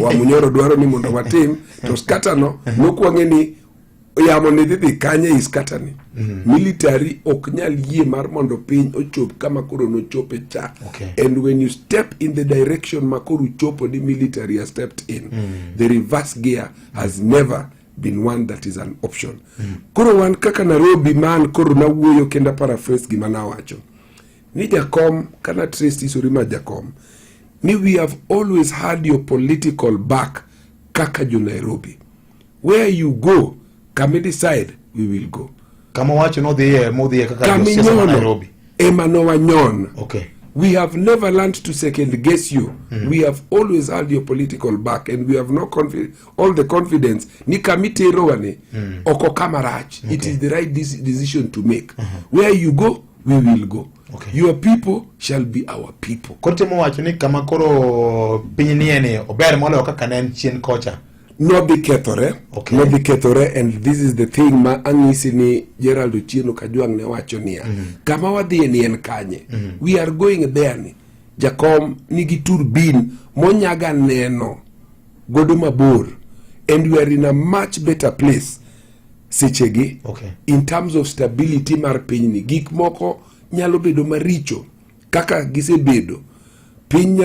Wamunyoro dwaro ni mondo watim to scatter no nokwange ni yamo ne dhi kanye is scatter ni military ok nyal yie mar mondo piny ochop kama koro no chope cha. And when you step in the direction makoro chopo the military has stepped in, the reverse gear has never been one that is an option. Koro wan kaka Nairobi man koro na wuoyo kenda paraphrase gima na wacho ni jakom kana trace isorima jakom ni we have always had your political back kaka jo Nairobi. Where you go kami decide we will go. Kama wacho no dhi kaka josiasa Nairobi emano wanyon. Okay. We have never learned to second guess you. We have always had your political back, and we have no all the confidence. Ni kamite rowane oko kamarach. It is the right decision to make. Where you go, we will go. Your people shall be our people. Kote mo wacho ni kama koro pinyniene ober molo kaka nen chien kocha. No be kethore. No be kethore, and this is the thing ma angisi ni Gerald Ochieno Kajwang ne wacho niya. Kama wadhie ni en kanye. We are going there ni. Jakom nigi turbine monyaga neno godo mabor, and we are in a much better place sechegi in terms of stability mar piny ni. Gik moko nyalo bedo maricho kaka gisebedo. Piny